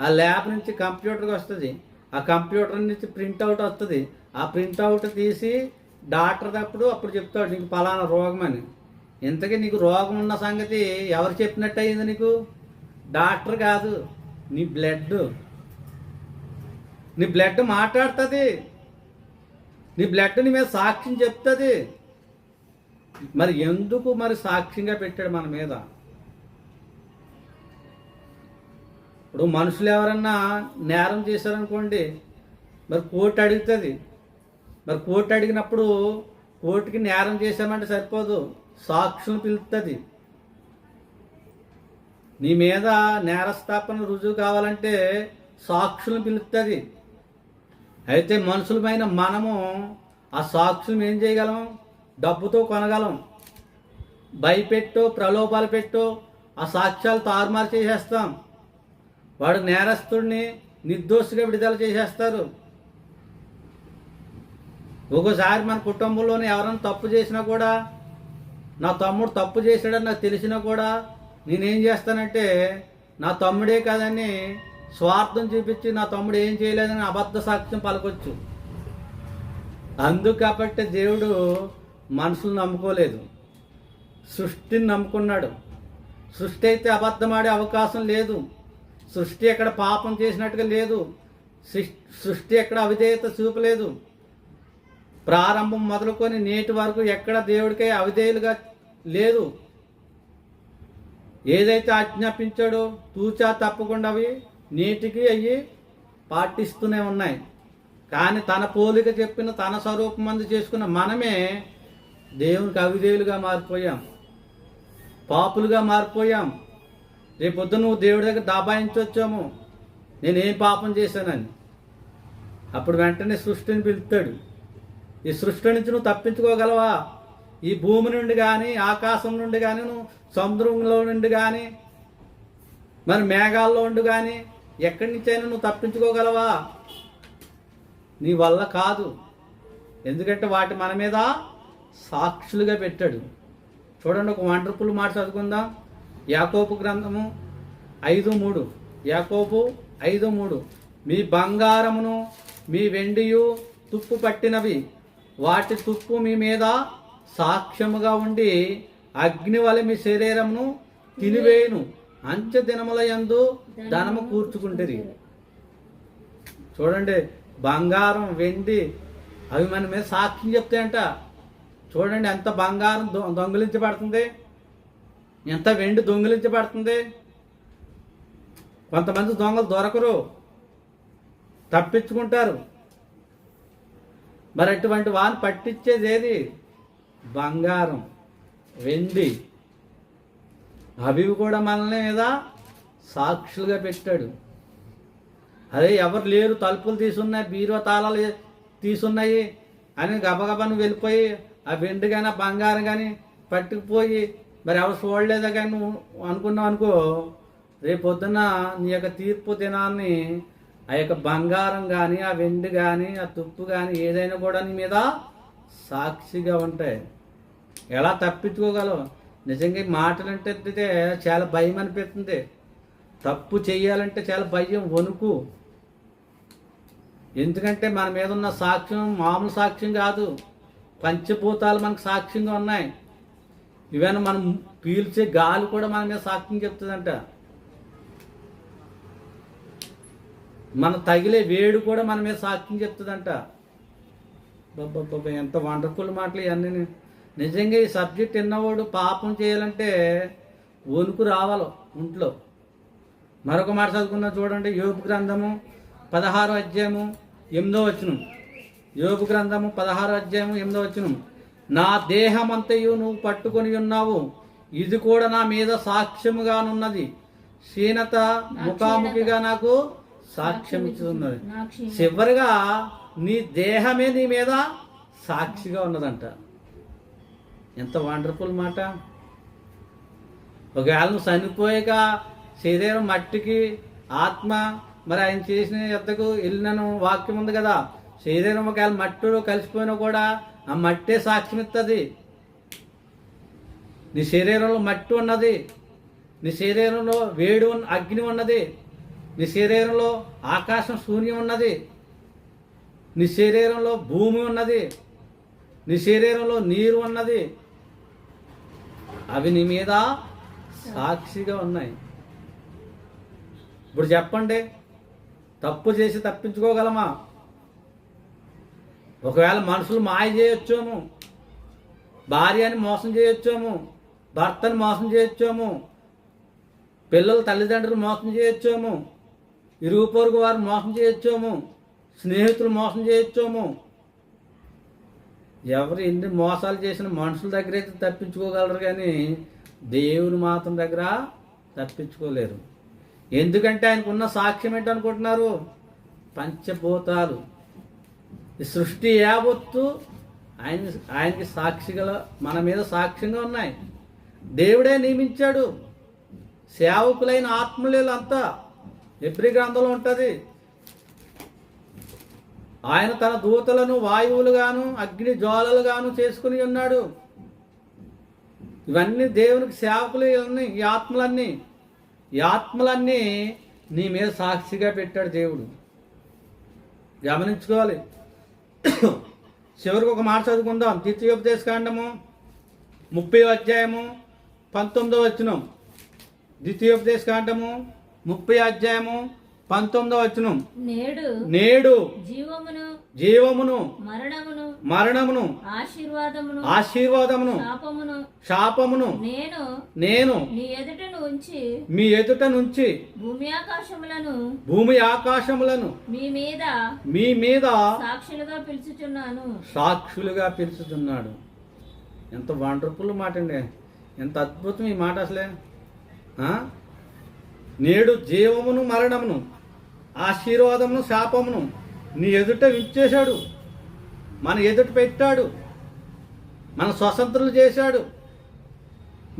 ఆ ల్యాబ్ నుంచి కంప్యూటర్కి వస్తుంది. ఆ కంప్యూటర్ నుంచి ప్రింట్అవుట్ వస్తుంది. ఆ ప్రింట్అవుట్ తీసి డాక్టర్ అప్పుడు చెప్తాడు నీకు పలానా రోగం అని. ఇంతకీ నీకు రోగం ఉన్న సంగతి ఎవరు చెప్పినట్టు అయింది? నీకు డాక్టర్ కాదు, నీ బ్లడ్ మాట్లాడుతుంది. నీ బ్లడ్ నీ మీద సాక్ష్యం చెప్తుంది. మరి ఎందుకు మరి సాక్ష్యంగా పెట్టాడు మన మీద? ఇప్పుడు మనుషులు ఎవరన్నా నేరం చేశారనుకోండి, మరి కోర్టు అడుగుతుంది. మరి కోర్టు అడిగినప్పుడు కోర్టుకి నేరం చేశామంటే సరిపోదు, సాక్షులను పిలుస్తుంది. నీ మీద నేరస్థాపన రుజువు కావాలంటే సాక్షులను పిలుస్తుంది. అయితే మనుషులమైన మనము ఆ సాక్షులను ఏం చేయగలం? డబ్బుతో కొనగలం. భయపెట్టో ప్రలోభాలు పెట్టో ఆ సాక్ష్యాలు తారుమారు చేసేస్తాం. వాడు నేరస్తుడిని నిర్దోషిగా విడుదల చేసేస్తారు. ఒక్కోసారి మన కుటుంబంలోనే ఎవరైనా తప్పు చేసినా కూడా, నా తమ్ముడు తప్పు చేశాడని నాకు తెలిసినా కూడా నేనేం చేస్తానంటే నా తమ్ముడే కాదని స్వార్థం చూపించి నా తమ్ముడు ఏం చేయలేదని అబద్ధ సాక్ష్యం పలకొచ్చు. అందుకు కాబట్టి దేవుడు మనుషులు నమ్ముకోలేదు, సృష్టిని నమ్ముకున్నాడు. సృష్టి అయితే అబద్ధమాడే అవకాశం లేదు. సృష్టి ఎక్కడ పాపం చేసినట్టుగా లేదు. సృష్టి ఎక్కడ అవిధేయత చూపలేదు. ప్రారంభం మొదలుకొని నేటి వరకు ఎక్కడ దేవుడికే అవిధేయులుగా లేదు. ఏదైతే ఆజ్ఞాపించాడో తూచా తప్పకుండా అవి నీటికి అయ్యి పాటిస్తూనే ఉన్నాయి. కానీ తన పోలిక చెప్పిన తన స్వరూపమందు చేసుకున్న మనమే దేవునికి అవిధేయులుగా మారిపోయాం, పాపులుగా మారిపోయాం. రేపొద్దు నువ్వు దేవుడి దగ్గర దాబాయించొచ్చాము, నేనేం పాపం చేశానని. అప్పుడు వెంటనే సృష్టిని పిలుస్తాడు. ఈ సృష్టి నుంచి నువ్వు తప్పించుకోగలవా? ఈ భూమి నుండి కానీ, ఆకాశం నుండి కానీ, నువ్వు సముద్రంలో నుండి కానీ, మరి మేఘాల్లో ఉండి కానీ ఎక్కడి నుంచైనా నువ్వు తప్పించుకోగలవా? నీ వల్ల కాదు. ఎందుకంటే వాటి మన మీద సాక్షులుగా పెట్టాడు. చూడండి, ఒక వండర్ఫుల్ మాట చదువుకుందాం. యాకోబు గ్రంథము 5:3. యాకోబు 5:3. మీ బంగారమును మీ వెండియు తుప్పు పట్టినవి, వాటి తుప్పు మీ మీద సాక్ష్యముగా ఉండి అగ్ని వలె మీ శరీరమును తినివేయును, అంచె దినముల యందు ధనము కూర్చుకుంటుంది. చూడండి, బంగారం వెండి అవి మన మీద సాక్ష్యం చెప్తాయంట. చూడండి, ఎంత బంగారం దొంగిలించబడుతుంది, ఎంత వెండి దొంగిలించబడుతుంది. కొంతమంది దొంగలు దొరకరు, తప్పించుకుంటారు. మరి అటువంటి వారిని పట్టించేది ఏది? బంగారం, వెండి. అవి కూడా మనల్ని మీద సాక్షులుగా పెట్టాడు. అదే ఎవరు లేరు, తలుపులు తీసున్నాయి, బీరువా తాళాలు తీసున్నాయి అని గబగబా నువ్వు వెళ్ళిపోయి ఆ వెండి కానీ ఆ బంగారం కానీ పట్టుకుపోయి మరి ఎవరు చూడలేదా కానీ నువ్వు అనుకున్నావు అనుకో, రేపొద్దున నీ యొక్క తీర్పు దినాన్ని ఆ యొక్క బంగారం కానీ, ఆ వెండి కానీ, ఆ తుప్పు కానీ ఏదైనా కూడా నీ మీద సాక్షిగా ఉంటాయి. ఎలా తప్పించుకోగలవు? నిజంగా ఈ మాటలు అంటే చాలా భయం అనిపిస్తుంది. తప్పు చేయాలంటే చాలా భయం, వణుకు. ఎందుకంటే మన మీద ఉన్న సాక్ష్యం మామూలు సాక్ష్యం కాదు. పంచభూతాలు మనకు సాక్ష్యంగా ఉన్నాయి. ఈవెన్ మనం పీల్చే గాలి కూడా మన మీద సాక్ష్యం చెప్తుందంట. మన తగిలే వేడి కూడా మన మీద సాక్ష్యం చెప్తుందంట. బాబా, ఎంత వండర్ఫుల్ మాటలు ఇవన్నీ. నిజంగా ఈ సబ్జెక్ట్ విన్నవాడు పాపం చేయాలంటే వణుకు రావాలి ఒంట్లో. మరొక మాట చదువుకున్నా చూడండి, యోబు గ్రంథము 16వ అధ్యాయము 8వ వచనం. యోబు గ్రంథము 16వ అధ్యాయము 8వ వచనం. నా దేహమంతయు నువ్వు పట్టుకొని ఉన్నావు, ఇది కూడా నా మీద సాక్ష్యముగానున్నది. క్షీణత ముఖాముఖిగా నాకు సాక్ష్యం ఇస్తున్నది. చివరిగా నీ దేహమే నీ మీద సాక్షిగా ఉన్నదంట. ఎంత వండర్ఫుల్ మాట. ఒకవేళ నువ్వు చనిపోయాక శరీరం మట్టికి, ఆత్మ మరి ఆయన చేసిన ఎద్దకు వెళ్ళినను వాక్యం ఉంది కదా. శరీరం ఒకవేళ మట్టిలో కలిసిపోయినా కూడా ఆ మట్టే సాక్ష్యం ఇస్తుంది. నీ శరీరంలో మట్టి ఉన్నది, నీ శరీరంలో వేడి అగ్ని ఉన్నది, నీ శరీరంలో ఆకాశం శూన్యం ఉన్నది, నీ శరీరంలో భూమి ఉన్నది, నీ శరీరంలో నీరు ఉన్నది. అవి నీ మీద సాక్షిగా ఉన్నాయి. ఇప్పుడు చెప్పండి, తప్పు చేసి తప్పించుకోగలమా? ఒకవేళ మనుషులు మాయ చేయొచ్చాము, భార్యని మోసం చేయొచ్చాము, భర్తని మోసం చేయొచ్చాము, పిల్లల తల్లిదండ్రులు మోసం చేయొచ్చాము, ఇరుగు పొరుగు వారు మోసం చేయొచ్చాము, స్నేహితులు మోసం చేయొచ్చాము. ఎవరు ఎన్ని మోసాలు చేసిన మనుషుల దగ్గర అయితే తప్పించుకోగలరు, కానీ దేవుని మాత్రం దగ్గర తప్పించుకోలేరు. ఎందుకంటే ఆయనకున్న సాక్ష్యం ఏంటనుకుంటున్నారు? పంచభూతాలు, ఈ సృష్టి యావత్తు ఆయనకి సాక్షిగల మన మీద సాక్ష్యంగా ఉన్నాయి. దేవుడే నియమించాడు. సేవకులైన ఆత్మలీలంతా హెబ్రీ గ్రంథంలో ఉంటుంది. ఆయన తన దూతలను వాయువులుగాను అగ్ని జ్వాలలుగాను చేసుకుని ఉన్నాడు. ఇవన్నీ దేవునికి సేవకులు. ఈ ఆత్మలన్నీ నీ మీద సాక్షిగా పెట్టాడు దేవుడు. గమనించుకోవాలి. చివరికి ఒక మాట చదువుకుందాం. ద్వితీయోపదేశకాండము 30వ అధ్యాయము 19వ వచనం. ద్వితీయోపదేశకాండము 30వ అధ్యాయము 19వ వచనం. నేడు జీవమును మరణమును ఆశీర్వాదమును శాపమును నేను మీ ఎదుట నుంచి భూమి ఆకాశములను మీ మీద సాక్షులుగా పిలుచుచున్నాడు. ఎంత వండర్ఫుల్ మాట అండి, ఎంత అద్భుతం ఈ మాట అసలే. నేడు జీవమును మరణమును ఆశీర్వాదమును శాపమును నీ ఎదుట విచ్చేశాడు, మన ఎదుట పెట్టాడు. మన స్వతంత్రులు చేశాడు.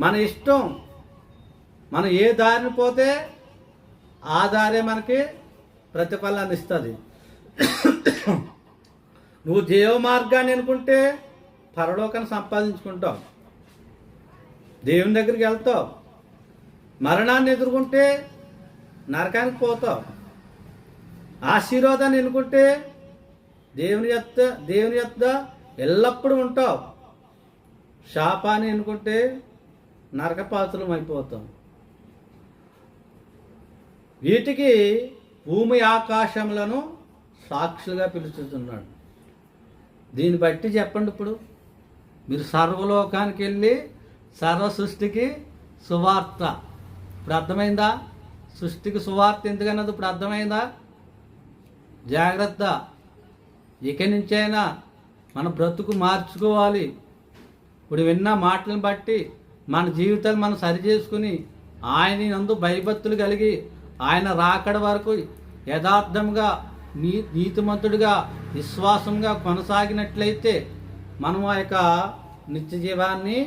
మన ఇష్టం, మనం ఏ దారిని పోతే ఆ దారే మనకి ప్రతిఫలాన్ని ఇస్తుంది. నువ్వు జీవ మార్గాన్ని అనుకుంటే పరలోకాన్ని సంపాదించుకుంటావు, దేవుని దగ్గరికి వెళ్తావు. మరణాన్ని ఎదుర్కొంటే నరకానికి పోతావు. ఆశీర్వాదాన్ని ఎన్నుకుంటే దేవుని యొద్ద ఎల్లప్పుడూ ఉంటావు. శాపాన్ని ఎన్నుకుంటే నరకపాత్రం అయిపోతాం. వీటికి భూమి ఆకాశములను సాక్షులుగా పిలుచుతున్నాడు. దీన్ని బట్టి చెప్పండి, ఇప్పుడు మీరు సర్వలోకానికి వెళ్ళి సర్వ సృష్టికి సువార్త. ఇప్పుడు అర్థమైందా? సృష్టికి సువార్త ఎందుకన్నది ఇప్పుడు అర్థమైందా? జాగ్రత్త. ఇక నుంచైనా మన బ్రతుకు మార్చుకోవాలి. ఇప్పుడు విన్న మాటలను బట్టి మన జీవితాలు మనం సరిచేసుకుని ఆయన నందు భయభక్తులు కలిగి ఆయన రాకడ వరకు యథార్థంగా నీతిమంతుడిగా విశ్వాసంగా కొనసాగినట్లయితే మనం ఆ యొక్క నిత్య జీవాన్ని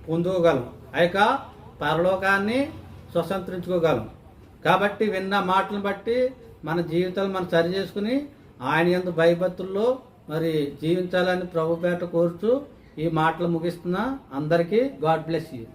పొందుకోగలం, ఆ యొక్క పరలోకాన్ని స్వతంత్రించుకోగలం. కాబట్టి విన్న మాటలను బట్టి మన జీవితాలు మనం సరి చేసుకుని ఆయన యందు భయభక్తుల్లో మరి జీవించాలని ప్రభుపేట కోరుచు ఈ మాటలు ముగిస్తున్నా. అందరికీ గాడ్ బ్లెస్ యూ.